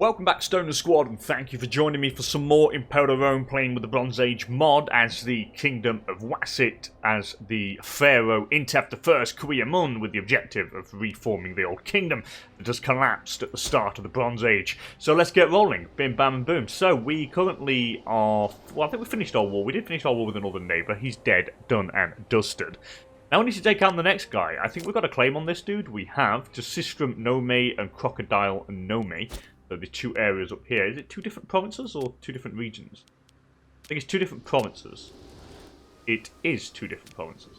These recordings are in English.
Welcome back, Stoner Squad, and thank you for joining me for some more Imperator Rome, playing with the Bronze Age mod as the Kingdom of Waset, as the Pharaoh Intef I Kuya-Mun, with the objective of reforming the old kingdom that has collapsed at the start of the Bronze Age. So let's get rolling. Bim, bam, and boom. So we currently are... Well, I think we finished our war. We did finish our war with another neighbour. He's dead, done, and dusted. Now we need to take out the next guy. I think we've got a claim on this dude. We have to Sistrum Nome and Crocodile Nome. So the two areas up here. Is it two different provinces or two different regions? I think it's two different provinces. It is two different provinces.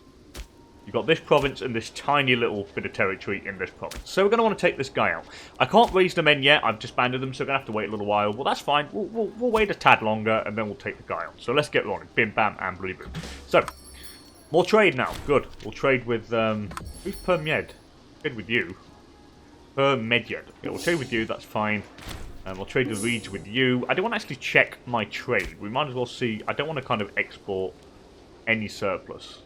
You've got this province and this tiny little bit of territory in this province. So we're going to want to take this guy out. I can't raise the men yet. I've disbanded them, so we're going to have to wait a little while. Well, that's fine. We'll wait a tad longer, and then we'll take the guy out. So let's get rolling. Bim, bam, and bloody boom. So, more trade now. Good. We'll trade with... who's per Med? Trade with you. Per Medyed. Okay, we'll trade with you, that's fine. We'll trade the reeds with you. I don't want to actually check my trade. We might as well see. I don't want to kind of export any surplus.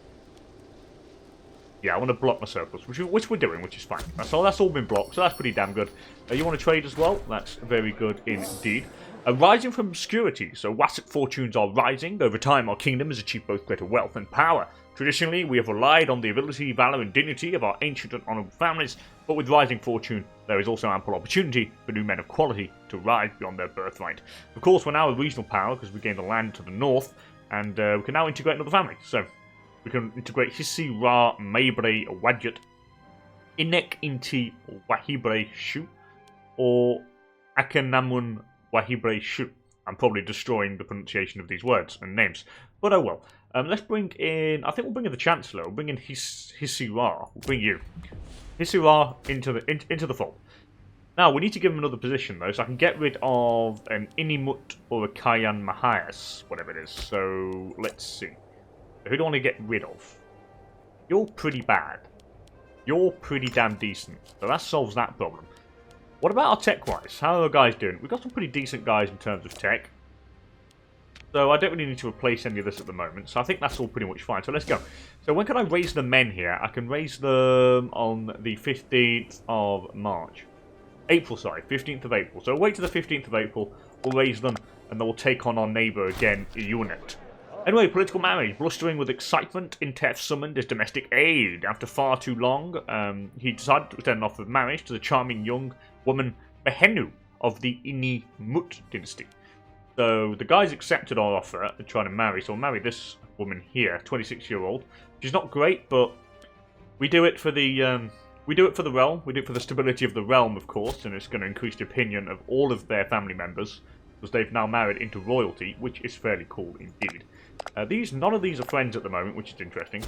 Yeah, I want to block my surplus, which we're doing, which is fine. That's all been blocked, so that's pretty damn good. You want to trade as well? That's very good indeed. Rising from obscurity. So Waset fortunes are rising. Over time, our kingdom has achieved both greater wealth and power. Traditionally, we have relied on the ability, valor, and dignity of our ancient and honourable families, but with rising fortune, there is also ample opportunity for new men of quality to rise beyond their birthright. Of course, we're now a regional power because we gained the land to the north, and we can now integrate another family. So, we can integrate Hissi Ra Maybre Wadjet, Inek Inti Wahibre Shu, or Akhenamun Wahibre Shu. I'm probably destroying the pronunciation of these words and names, but oh well. Let's bring in... I think we'll bring in the Chancellor. We'll bring in Hissi Ra. We'll bring you. Hissi Ra into the fold. Now, we need to give him another position, though, so I can get rid of an Inimut or a Kayan Mahias, whatever it is. So, let's see. Who do I want to get rid of? You're pretty bad. You're pretty damn decent. So that solves that problem. What about our tech-wise? How are the guys doing? We've got some pretty decent guys in terms of tech. So I don't really need to replace any of this at the moment. So I think that's all pretty much fine. So let's go. So when can I raise the men here? I can raise them on the 15th of March. April, sorry. 15th of April. So wait to the 15th of April. We'll raise them. And then we'll take on our neighbour again, Unit. Anyway, political marriage. Blustering with excitement, Intef summoned his domestic aid. After far too long, he decided to extend an offer of marriage to the charming young woman Behenu of the Inimut dynasty. So the guys accepted our offer and trying to marry. So we'll marry this woman here, 26-year-old. She's not great, but we do it for the realm. We do it for the stability of the realm, of course, and it's going to increase the opinion of all of their family members because they've now married into royalty, which is fairly cool indeed. None of these are friends at the moment, which is interesting.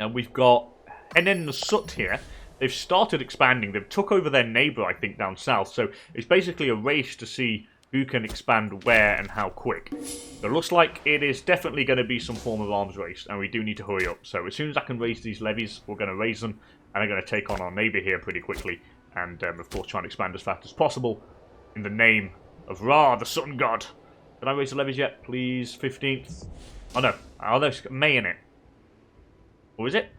And we've got Henen-Nesut here. They've started expanding. They've took over their neighbour, I think, down south. So it's basically a race to see who can expand where and how quick. So it looks like it is definitely going to be some form of arms race, and we do need to hurry up. So as soon as I can raise these levies, we're going to raise them, and I'm going to take on our neighbour here pretty quickly, and of course try and expand as fast as possible in the name of Ra, the sun god. Did I raise the levies yet? Please, 15th. Oh no, oh, there's May in it. Or is it?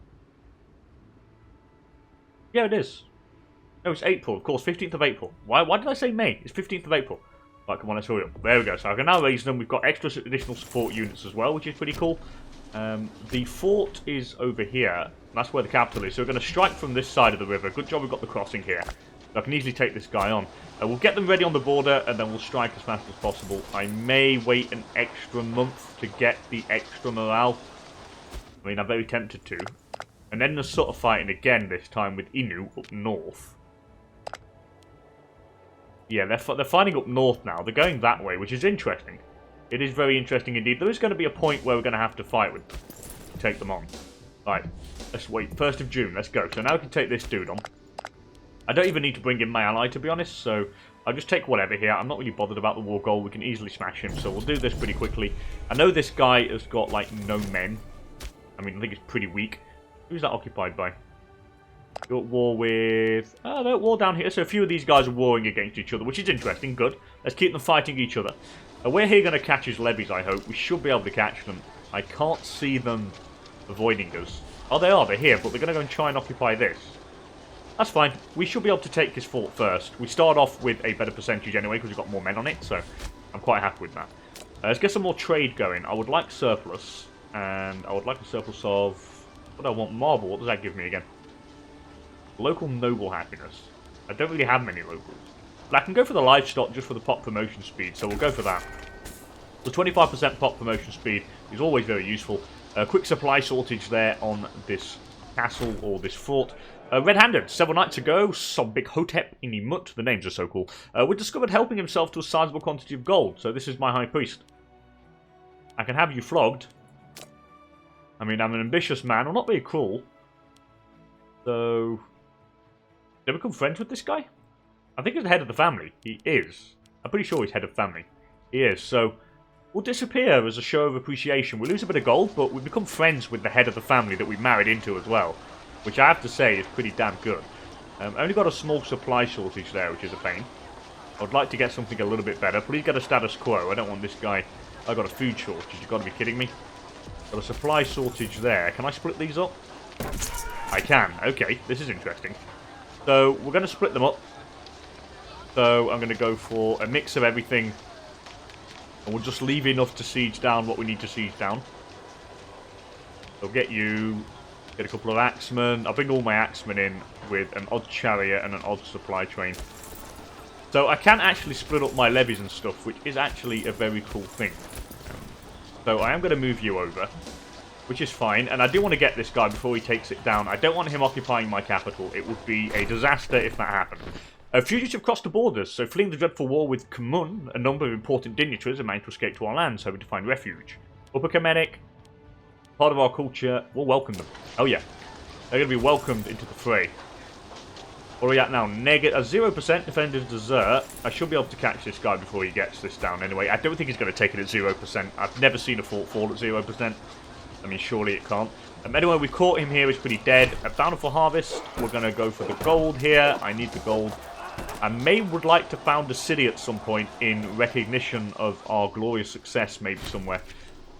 Yeah, it is. No, it's April, of course, 15th of April. Why did I say May? It's 15th of April. Right, come on, let's hurry up. There we go. So I can now raise them. We've got extra additional support units as well, which is pretty cool. The fort is over here. That's where the capital is. So we're going to strike from this side of the river. Good job we've got the crossing here. So I can easily take this guy on. We'll get them ready on the border, and then we'll strike as fast as possible. I may wait an extra month to get the extra morale. I mean, I'm very tempted to. And then they're sort of fighting again this time with Inu up north. Yeah, they're fighting up north now. They're going that way, which is interesting. It is very interesting indeed. There is going to be a point where we're going to have to fight with them. Take them on. Right, let's wait. 1st of June, let's go. So now we can take this dude on. I don't even need to bring in my ally, to be honest, so I'll just take whatever here. I'm not really bothered about the war goal. We can easily smash him, so we'll do this pretty quickly. I know this guy has got, like, no men. I mean, I think it's pretty weak. Who's that occupied by? You're at war with... Oh, they're at war down here. So a few of these guys are warring against each other, which is interesting. Good. Let's keep them fighting each other. We're here going to catch his levies, I hope. We should be able to catch them. I can't see them avoiding us. Oh, they are. They're here, but they're going to go and try and occupy this. That's fine. We should be able to take his fort first. We start off with a better percentage anyway because we've got more men on it, so I'm quite happy with that. Let's get some more trade going. I would like surplus, and I would like a surplus of... What do I want? Marble. What does that give me again? Local noble happiness. I don't really have many locals. But I can go for the livestock just for the pop promotion speed, so we'll go for that. The 25% pop promotion speed is always very useful. Quick supply shortage there on this castle or this fort. Red-handed, several nights ago, Sobik-Hotep Inimut, the names are so cool, was discovered helping himself to a sizable quantity of gold. So this is my high priest. I can have you flogged. I mean, I'm an ambitious man. I'm not very cruel. So... Did I become friends with this guy? I think he's the head of the family. He is. I'm pretty sure he's head of family. He is. So, we'll disappear as a show of appreciation. We lose a bit of gold, but we become friends with the head of the family that we married into as well. Which I have to say is pretty damn good. Only got a small supply shortage there, which is a pain. I would like to get something a little bit better. Please get a status quo. I don't want this guy... I got a food shortage. You've got to be kidding me. Got a supply shortage there. Can I split these up? I can. Okay, this is interesting. So, we're going to split them up. So, I'm going to go for a mix of everything. And we'll just leave enough to siege down what we need to siege down. So, get you... Get a couple of axemen. I'll bring all my axemen in with an odd chariot and an odd supply train. So I can actually split up my levies and stuff, which is actually a very cool thing. So I am going to move you over, which is fine. And I do want to get this guy before he takes it down. I don't want him occupying my capital. It would be a disaster if that happened. Fugitives crossed the borders. So fleeing the dreadful war with Kumun, a number of important dignitaries have managed to escape to our lands, hoping to find refuge. Upper Kemetic, part of our culture, we'll welcome them. Oh yeah, they're going to be welcomed into the fray. What are we at now? Negative 0% defenders desert. I should be able to catch this guy before he gets this down anyway. I don't think he's going to take it at 0%. I've never seen a fort fall at 0%. I mean, surely it can't. Anyway, we caught him here. He's pretty dead. A bountiful harvest. We're going to go for the gold here. I need the gold. I would like to found a city at some point in recognition of our glorious success, maybe somewhere.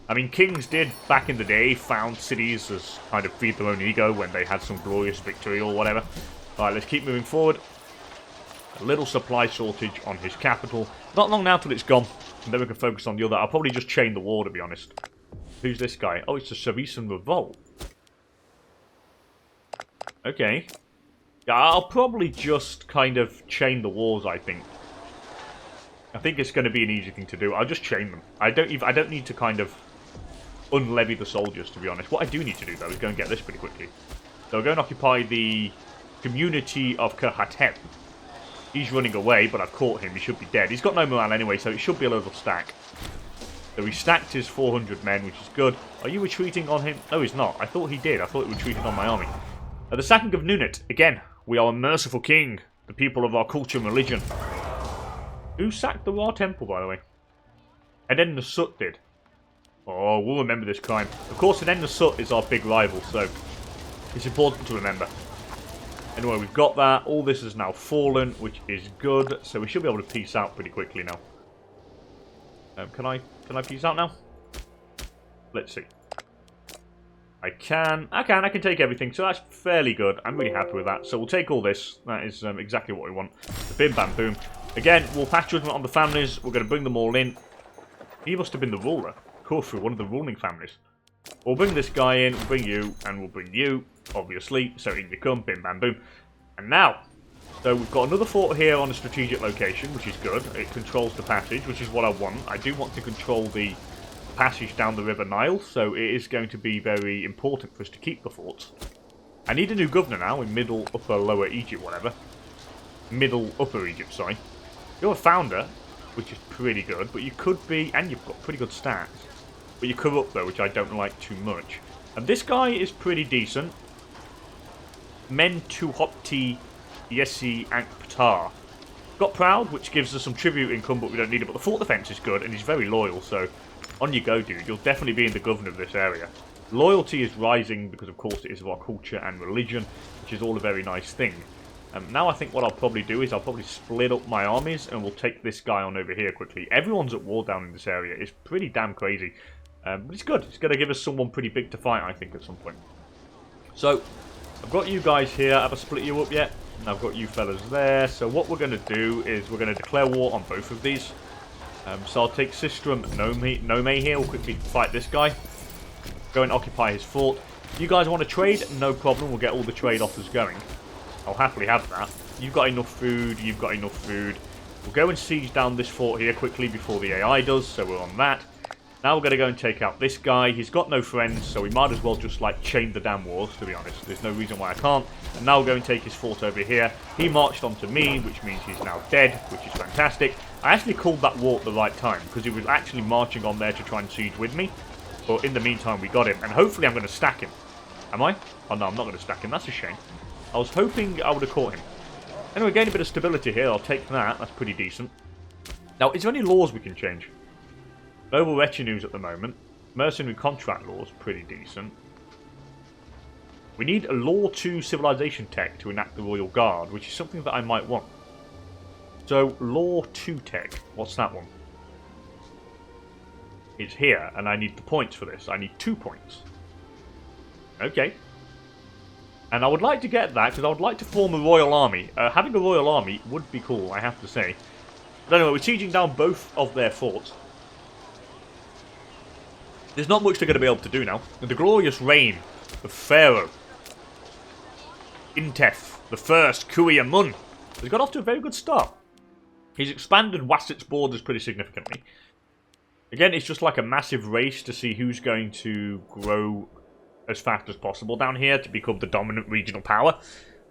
I mean, kings did, back in the day, found cities as kind of feed their own ego when they had some glorious victory or whatever. Alright, let's keep moving forward. A little supply shortage on his capital. Not long now till it's gone, and then we can focus on the other. I'll probably just chain the war, to be honest. Who's this guy? Oh, it's a Saracen revolt. Okay. Yeah, I'll probably just kind of chain the wars, I think. I think it's going to be an easy thing to do. I'll just chain them. I don't need to kind of unlevy the soldiers, to be honest. What I do need to do, though, is go and get this pretty quickly. So I'll go and occupy the community of Kerhatep. He's running away, but I've caught him. He should be dead. He's got no morale anyway, so it should be a little stack. So he stacked his 400 men, which is good. Are you retreating on him? No, he's not. I thought he did. I thought he retreated on my army. The sacking of Nunet. Again, we are a merciful king. The people of our culture and religion. Who sacked the Ra Temple, by the way? Henen-Nesut did. Oh, we'll remember this crime. Of course, Henen-Nesut is our big rival, so it's important to remember. Anyway, we've got that. All this is now fallen, which is good. So we should be able to peace out pretty quickly now. Can I peace out now? Let's see. I can take everything, so that's fairly good. I'm really happy with that. So we'll take all this. That is exactly what we want. The bim bam boom. Again, we'll pass judgment on the families. We're going to bring them all in. He must have been the ruler. Corfu, one of the ruling families. We'll bring this guy in, we'll bring you, and we'll bring you, obviously. So in you come, bim bam boom. And now, so we've got another fort here on a strategic location, which is good. It controls the passage, which is what I want. I do want to control the passage down the River Nile, so it is going to be very important for us to keep the forts. I need a new governor now in Middle, Upper, Lower Egypt, whatever. Middle, Upper Egypt, sorry. You're a founder, which is pretty good, but you could be, and you've got pretty good stats. But you're corrupt, though, which I don't like too much. And this guy is pretty decent. Men to Hopti Yesi Ankptar. Got proud, which gives us some tribute income, but we don't need it. But the fort defense is good, and he's very loyal, so on you go, dude. You'll definitely be in the governor of this area. Loyalty is rising because, of course, it is of our culture and religion, which is all a very nice thing. Now I think what I'll probably do is I'll probably split up my armies, and we'll take this guy on over here quickly. Everyone's at war down in this area. It's pretty damn crazy. But it's good. It's going to give us someone pretty big to fight, I think, at some point. So, I've got you guys here. Have I split you up yet? And I've got you fellas there. So what we're going to do is we're going to declare war on both of these. So I'll take Sistrum Nome here. We'll quickly fight this guy. Go and occupy his fort. You guys want to trade? No problem. We'll get all the trade offers going. I'll happily have that. You've got enough food. You've got enough food. We'll go and siege down this fort here quickly before the AI does. So we're on that. Now we're going to go and take out this guy. He's got no friends, so we might as well just, like, chain the damn wars, to be honest. There's no reason why I can't. And now we'll go and take his fort over here. He marched onto me, which means he's now dead, which is fantastic. I actually called that war at the right time, because he was actually marching on there to try and siege with me. But in the meantime, we got him. And hopefully I'm going to stack him. Am I? Oh, no, I'm not going to stack him. That's a shame. I was hoping I would have caught him. Anyway, gain a bit of stability here. I'll take that. That's pretty decent. Now, is there any laws we can change? Noble retinues at the moment. Mercenary contract laws, pretty decent. We need a Law 2 civilization tech to enact the Royal Guard, which is something that I might want. So, Law 2 tech, what's that one? It's here, and I need the points for this. I need 2 points. Okay. And I would like to get that, because I would like to form a royal army. Having a royal army would be cool, I have to say. But anyway, we're sieging down both of their forts. There's not much they're going to be able to do now. The glorious reign of Pharaoh Intef the First Kuya-Mun has got off to a very good start. He's expanded Waset's borders pretty significantly. Again, it's just like a massive race to see who's going to grow as fast as possible down here to become the dominant regional power.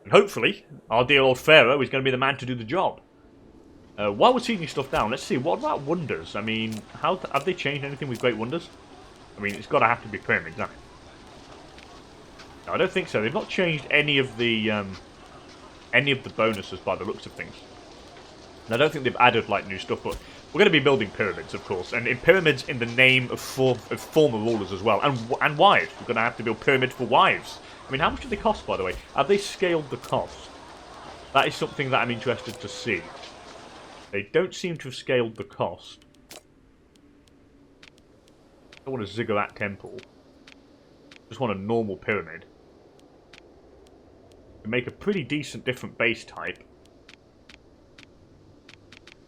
And hopefully, our dear old Pharaoh is going to be the man to do the job. While we're sieging stuff down, let's see, what about wonders? I mean, have they changed anything with Great Wonders? I mean, it's got to have to be pyramids, hasn't it? No, I don't think so. They've not changed any of the bonuses by the looks of things. And I don't think they've added like new stuff, but we're going to be building pyramids, of course, and in pyramids in the name of former rulers as well, and wives. We're going to have to build pyramids for wives. I mean, how much do they cost, by the way? Have they scaled the cost? That is something that I'm interested to see. They don't seem to have scaled the cost. I want a ziggurat temple. Just want a normal pyramid. We make a pretty decent different base type.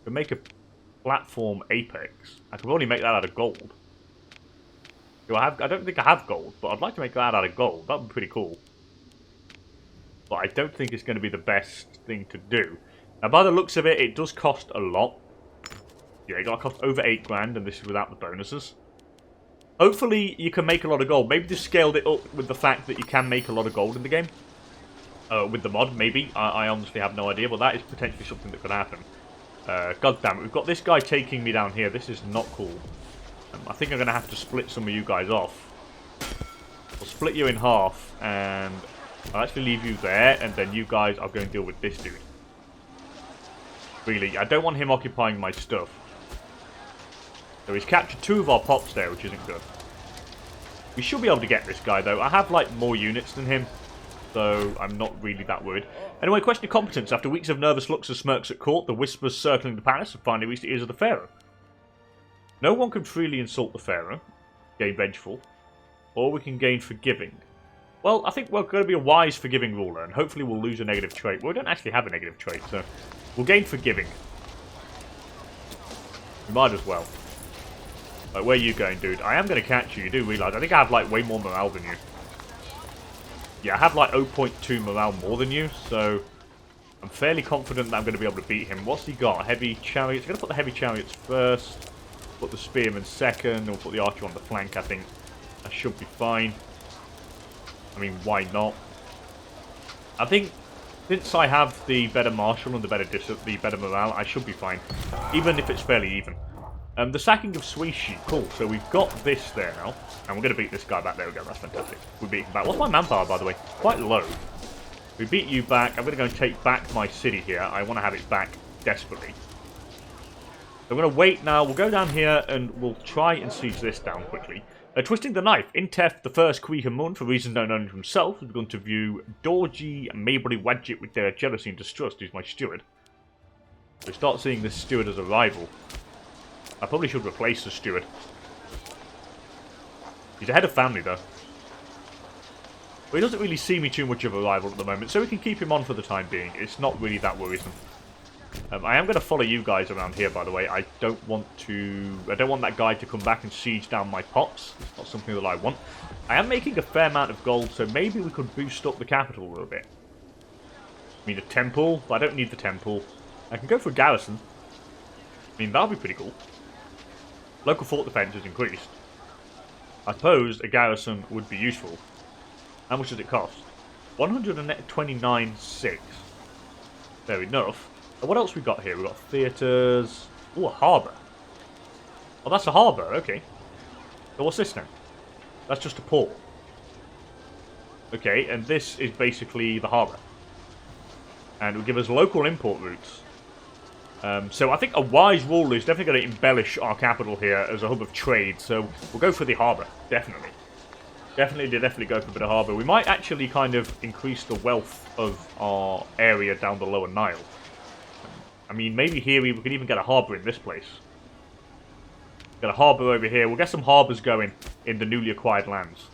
We make a platform apex. I could only make that out of gold. I don't think I have gold, but I'd like to make that out of gold. That would be pretty cool. But I don't think it's going to be the best thing to do. Now, by the looks of it, it does cost a lot. Yeah, it got to cost over 8 grand, and this is without the bonuses. Hopefully, you can make a lot of gold. Maybe they scaled it up with the fact that you can make a lot of gold in the game. With the mod, maybe. I honestly have no idea, but that is potentially something that could happen. God damn it, we've got this guy taking me down here. This is not cool. I think I'm going to have to split some of you guys off. I'll split you in half, and I'll actually leave you there, and then you guys are going to deal with this dude. Really, I don't want him occupying my stuff. So he's captured 2 of our pops there, which isn't good. We should be able to get this guy, though. I have, like, more units than him, so I'm not really that worried. Anyway, question of competence. After weeks of nervous looks and smirks at court, the whispers circling the palace have finally reached the ears of the Pharaoh. No one can freely insult the Pharaoh, gain vengeful, or we can gain forgiving. Well, I think we're going to be a wise, forgiving ruler, and hopefully we'll lose a negative trait. Well, we don't actually have a negative trait, so we'll gain forgiving. We might as well. Like, where are you going, dude? I am going to catch you. You do realise. I think I have, like, way more morale than you. Yeah, I have, like, 0.2 morale more than you, so I'm fairly confident that I'm going to be able to beat him. What's he got? Heavy chariots. I'm going to put the heavy chariots first. Put the spearmen second. And we'll put the archer on the flank, I think. That should be fine. I mean, why not? I think since I have the better martial and the better morale, I should be fine. Even if it's fairly even. The sacking of Suishi, cool. So we've got this there now, and we're going to beat this guy back. There we go, that's fantastic. We beat him back. What's my manpower, by the way? Quite low. We beat you back. I'm going to go and take back my city here. I want to have it back desperately. So I'm going to wait now. We'll go down here, and we'll try and siege this down quickly. Twisting the knife. Intef the First Kuya-Mun, for reasons known only to himself, has begun to view Dorji and Maybury Wadjit with their jealousy and distrust. He's my steward. So start seeing this steward as a rival. I probably should replace the steward. He's a head of family, though. But he doesn't really see me too much of a rival at the moment, so we can keep him on for the time being. It's not really that worrisome. I am going to follow you guys around here, by the way. I don't want that guy to come back and siege down my pops. It's not something that I want. I am making a fair amount of gold, so maybe we could boost up the capital a little bit. I mean, a temple, but I don't need the temple. I can go for a garrison. I mean, that'll be pretty cool. Local fort defense has increased. I suppose a garrison would be useful. How much does it cost? 129.6. Fair enough. And what else we got here? We've got theatres. Oh, a harbour. Oh, that's a harbour. Okay. So what's this then? That's just a port. Okay, and this is basically the harbour. And it will give us local import routes. So I think a wise ruler is definitely going to embellish our capital here as a hub of trade. So we'll go for the harbour. Definitely. Definitely go for a bit of harbour. We might actually kind of increase the wealth of our area down the lower Nile. I mean, maybe here we could even get a harbour in this place. Get a harbour over here. We'll get some harbours going in the newly acquired lands.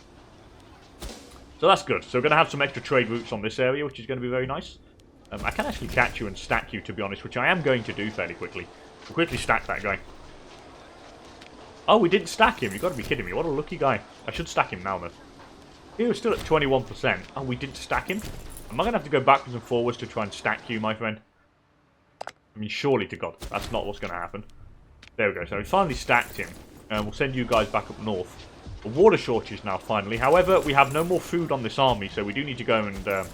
So that's good. So we're going to have some extra trade routes on this area, which is going to be very nice. I can actually catch you and stack you, to be honest, which I am going to do fairly quickly. We'll quickly stack that guy. Oh, we didn't stack him. You've got to be kidding me. What a lucky guy. I should stack him now, though. He was still at 21%. Oh, we didn't stack him? Am I going to have to go backwards and forwards to try and stack you, my friend? I mean, surely to God, that's not what's going to happen. There we go. So we finally stacked him. And we'll send you guys back up north. A water shortage now, finally. However, we have no more food on this army, so we do need to go and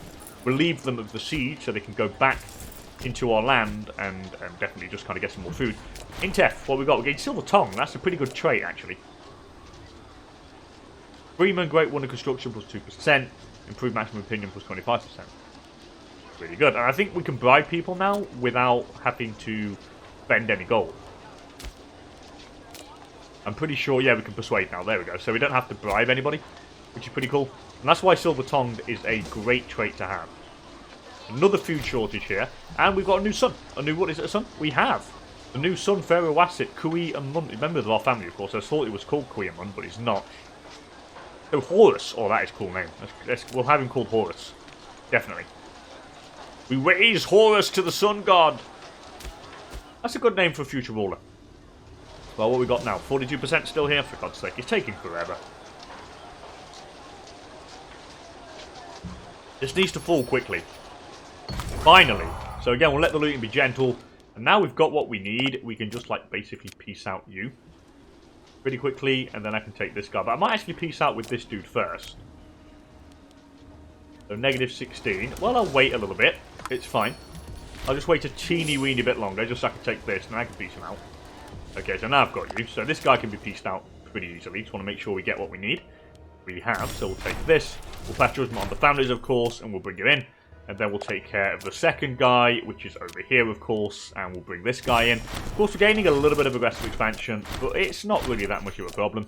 relieve them of the siege so they can go back into our land and definitely just kind of get some more food. Intef, what we got? We get Silver Tongue. That's a pretty good trait, actually. Freeman, Great Wonder Construction plus 2%. Improved Maximum Opinion plus 25%. Really good. And I think we can bribe people now without having to spend any gold. I'm pretty sure, yeah, we can persuade now. There we go. So we don't have to bribe anybody, which is pretty cool. And that's why Silver-Tongued is a great trait to have. Another food shortage here. And we've got a new son. A new, what is it, a son? We have. The new son, Pharaoh Waset, Kui and Mun. Members of our family, of course. I thought it was called Kui and Mun, but it's not. Oh, Horus. Oh, that is a cool name. We'll have him called Horus. Definitely. We raise Horus to the sun god. That's a good name for a future ruler. Well, what we got now? 42% still here? For God's sake, it's taking forever. This needs to fall quickly. Finally. So again, we'll let the looting be gentle. And now we've got what we need. We can just, like, basically peace out you. Pretty quickly, and then I can take this guy. But I might actually peace out with this dude first. So, negative 16. Well, I'll wait a little bit. It's fine. I'll just wait a teeny-weeny bit longer, just so I can take this, and I can peace him out. Okay, so now I've got you. So this guy can be pieced out pretty easily. Just want to make sure we get what we need. We have, so we'll take this. We'll pass judgment on the families, of course, and we'll bring it in. And then we'll take care of the second guy, which is over here, of course, and we'll bring this guy in. Of course, we're gaining a little bit of aggressive expansion, but it's not really that much of a problem.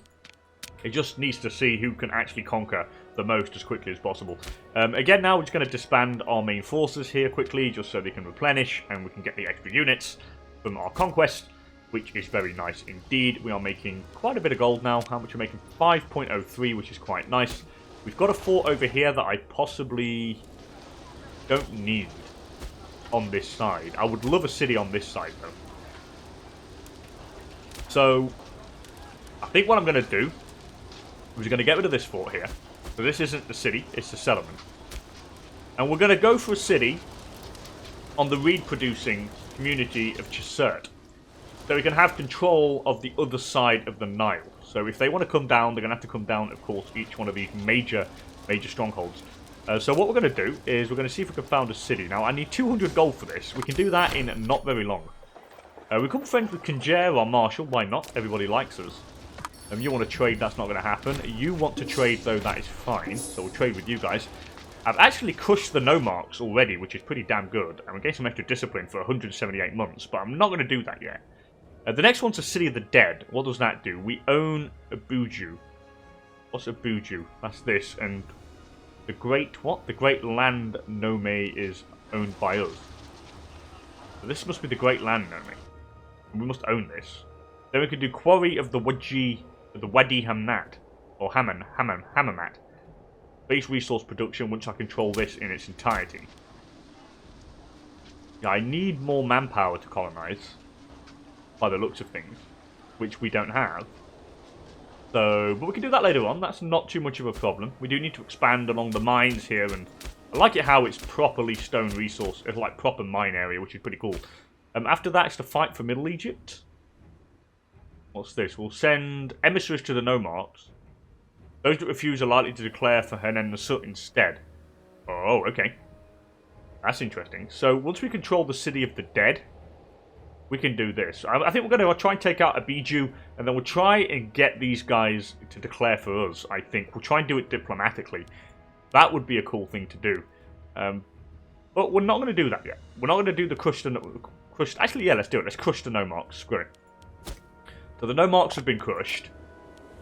It just needs to see who can actually conquer the most as quickly as possible. Again, now we're just going to disband our main forces here quickly, just so they can replenish, and we can get the extra units from our conquest, which is very nice indeed. We are making quite a bit of gold now. How much are we making? 5.03, which is quite nice. We've got a fort over here that I possibly don't need on this side. I would love a city on this side, though. So, I think what I'm going to do is going to get rid of this fort here. So this isn't the city, it's the settlement. And we're going to go for a city on the reed-producing community of Chesert. So we can have control of the other side of the Nile. So if they want to come down, they're going to have to come down, of course, each one of these major strongholds. So what we're going to do is we're going to see if we can found a city. Now, I need 200 gold for this. We can do that in not very long. We become friends with Conjer, our marshal. Why not? Everybody likes us. You want to trade, that's not going to happen. You want to trade, though, that is fine. So we'll trade with you guys. I've actually crushed the Nomarcs already, which is pretty damn good. And we're getting some extra discipline for 178 months, but I'm not going to do that yet. The next one's a City of the Dead. What does that do? We own Abuju. What's Abuju? That's this. And the Great... what? The Great Land Nome is owned by us. So this must be the Great Land Nome. And we must own this. Then we can do Quarry of the Wadi Hamnat. Or Hammamat. base resource production once I control this in its entirety. Yeah, I need more manpower to colonize, by the looks of things, which we don't have. So, but we can do that later on. That's not too much of a problem. We do need to expand along the mines here, and I like it how it's properly stone resource. It's like proper mine area, which is pretty cool. After that, it's to fight for Middle Egypt. What's this? We'll send emissaries to the Nomarcs. Those that refuse are likely to declare for Henen-Nesut instead. Oh, okay. That's interesting. So, once we control the City of the Dead, we can do this. I think we're going to try and take out EP2, and then we'll try and get these guys to declare for us, I think. We'll try and do it diplomatically. That would be a cool thing to do. But we're not going to do that yet. We're not going to do the crush. Actually, yeah, let's do it. Let's crush the Nomarcs. Screw it. So the Nomarcs have been crushed.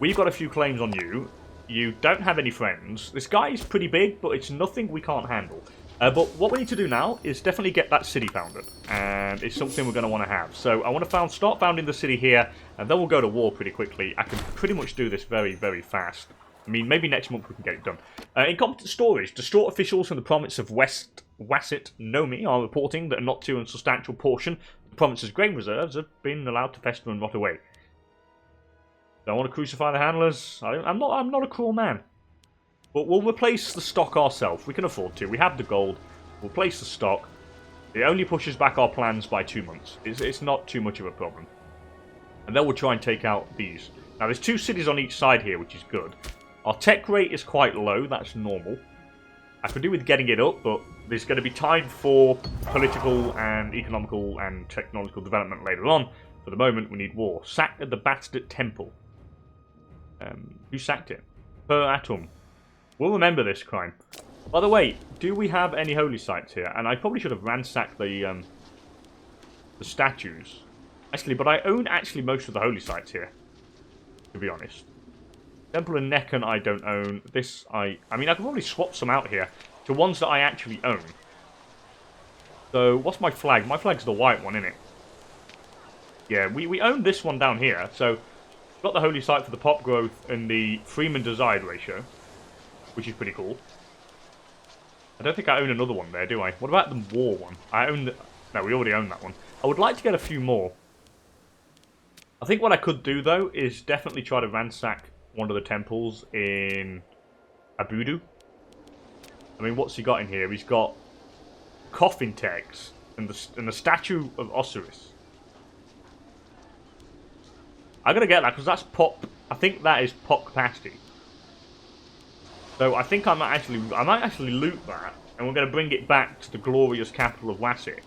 We've got a few claims on you. You don't have any friends. This guy is pretty big, but it's nothing we can't handle. But what we need to do now is definitely get that city founded. And it's something we're going to want to have. So I want to start founding the city here, and then we'll go to war pretty quickly. I can pretty much do this very, very fast. I mean, maybe next month we can get it done. Incompetent stories. Distraught officials from the province of Waset Nomi are reporting that a not too unsubstantial portion of the province's grain reserves have been allowed to fester and rot away. Don't want to crucify the handlers. I'm not a cruel man. But we'll replace the stock ourselves. We can afford to. We have the gold. We'll replace the stock. It only pushes back our plans by 2 months. It's not too much of a problem. And then we'll try and take out these. Now, there's 2 cities on each side here, which is good. Our tech rate is quite low. That's normal. I could do with getting it up, but there's going to be time for political and economical and technological development later on. For the moment, we need war. Sacked at the Bastard Temple. Who sacked it? Per Atom. We'll remember this crime. By the way, do we have any holy sites here? And I probably should have ransacked the statues. Actually, but I own actually most of the holy sites here, to be honest. Temple of Nekon I don't own. This I mean, I could probably swap some out here to ones that I actually own. So, what's my flag? My flag's the white one, isn't it? Yeah, we own this one down here. So, got the holy site for the pop growth and the Freeman desired ratio, which is pretty cool. I don't think I own another one there, do I? What about the war one? I own the... No, we already own that one. I would like to get a few more. I think what I could do, though, is definitely try to ransack one of the temples in Abudu. I mean, what's he got in here? He's got coffin text and the statue of Osiris. I gotta get that because that's pop. I think that is pop capacity. So I think I might actually loot that, and we're gonna bring it back to the glorious capital of Waset.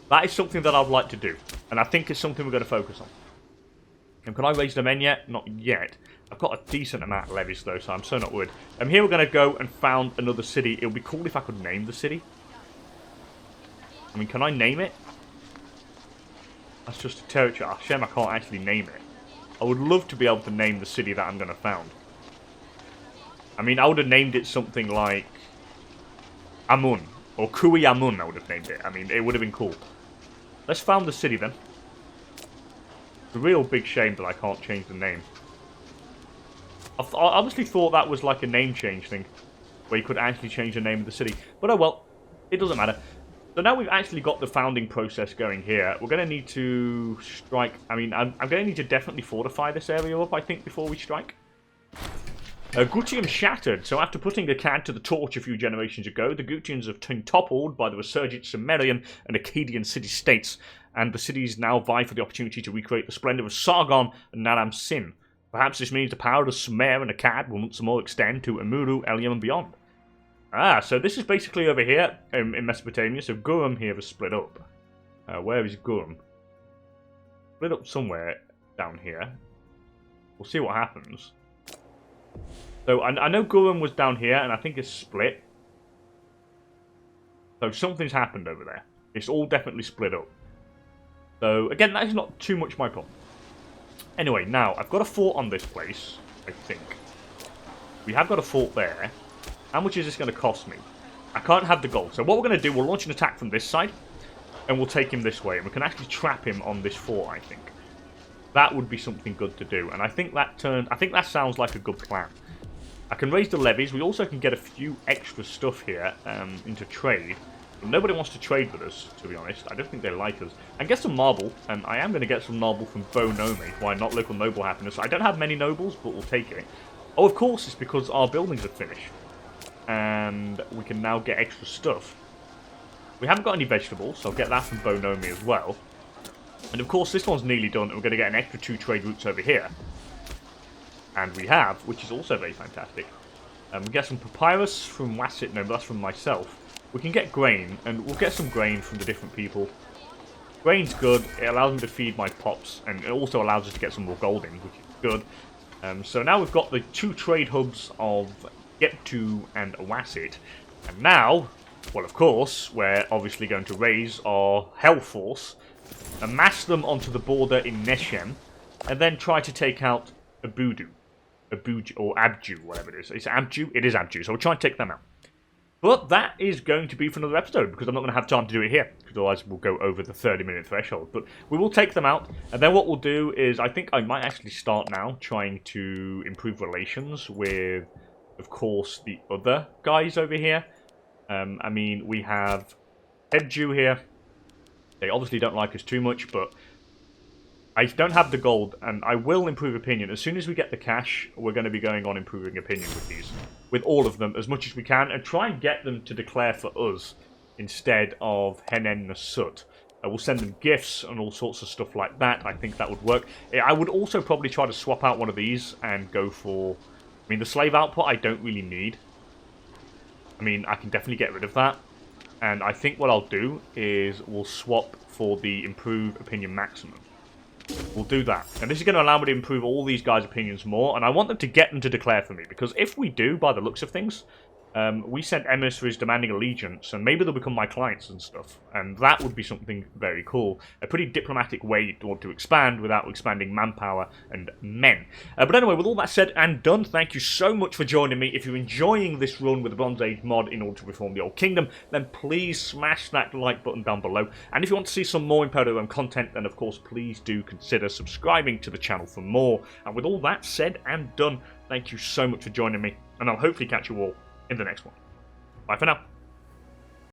That is something that I'd like to do, and I think it's something we're gonna focus on. And can I raise the men yet? Not yet. I've got a decent amount of levies though, so I'm so not worried. Here we're gonna go and found another city. It would be cool if I could name the city. I mean, can I name it? That's just a territory. Oh, shame I can't actually name it. I would love to be able to name the city that I'm going to found. I mean, I would have named it something like Amun. Or Kui Amun, I would have named it. I mean, it would have been cool. Let's found the city then. It's a real big shame that I can't change the name. I obviously thought that was like a name change thing. Where you could actually change the name of the city. But oh well, it doesn't matter. So now we've actually got the founding process going here. We're going to need to strike... I mean, I'm going to need to definitely fortify this area up, I think, before we strike. Gutium shattered. So after putting Akkad to the torch a few generations ago, the Gutians have been toppled by the resurgent Sumerian and Akkadian city-states. And the cities now vie for the opportunity to recreate the splendor of Sargon and Naram Sin. Perhaps this means the power of Sumer and Akkad will once more extend to Amuru, Eliam and beyond. Ah, so this is basically over here in Mesopotamia. So Gurum here is split up. Where is Gurum? Split up somewhere down here. We'll see what happens. So I know Gurum was down here, and I think it's split. So something's happened over there. It's all definitely split up. So again, that is not too much my problem. Anyway, now I've got a fort on this place. I think we have got a fort there. How much is this going to cost me? I can't have the gold. So what we're going to do, we'll launch an attack from this side. And we'll take him this way. And we can actually trap him on this fort, I think. That would be something good to do. And I think that sounds like a good plan. I can raise the levies. We also can get a few extra stuff here into trade. Nobody wants to trade with us, to be honest. I don't think they like us. And get some marble. And I am going to get some marble from Bonomi. Why not? Local noble happiness. I don't have many nobles, but we'll take it. Oh, of course, it's because our buildings are finished. And we can now get extra stuff. We haven't got any vegetables, so I'll get that from Bonomi as well. And of course, this one's nearly done. And we're going to get an extra 2 trade routes over here. And we have, which is also very fantastic. We get some papyrus from Waset. No, but that's from myself. We can get grain, and we'll get some grain from the different people. Grain's good. It allows me to feed my pops, and it also allows us to get some more gold in, which is good. So now we've got the 2 trade hubs of EP2 and Waset. And now, well, of course, we're obviously going to raise our hell force, amass them onto the border in Neshem, and then try to take out Abudu, or Abju, whatever it is. It's Abju? It is Abju, so we'll try and take them out. But that is going to be for another episode, because I'm not going to have time to do it here, because otherwise we'll go over the 30-minute threshold. But we will take them out, and then what we'll do is, I think I might actually start now trying to improve relations with, of course, the other guys over here. I mean, we have Head Jew here. They obviously don't like us too much, but I don't have the gold, and I will improve opinion. As soon as we get the cash, we're going to be going on improving opinion with these. With all of them, as much as we can, and try and get them to declare for us instead of Henen-Nesut. We'll send them gifts and all sorts of stuff like that. I think that would work. I would also probably try to swap out one of these and go for... I mean, the slave output I don't really need. I mean, I can definitely get rid of that. And I think what I'll do is we'll swap for the improved opinion maximum. We'll do that. And this is going to allow me to improve all these guys' opinions more. And I want them to get them to declare for me. Because if we do, by the looks of things, we send emissaries demanding allegiance. And maybe they'll become my clients and stuff. And that would be something very cool. A pretty diplomatic way to expand without expanding manpower and men. But anyway, with all that said and done, thank you so much for joining me. If you're enjoying this run with the Bronze Age mod in order to reform the Old Kingdom, then please smash that like button down below. And if you want to see some more Imperial Rome content, then of course please do consider subscribing to the channel for more. And with all that said and done, thank you so much for joining me. And I'll hopefully catch you all in the next one. Bye for now.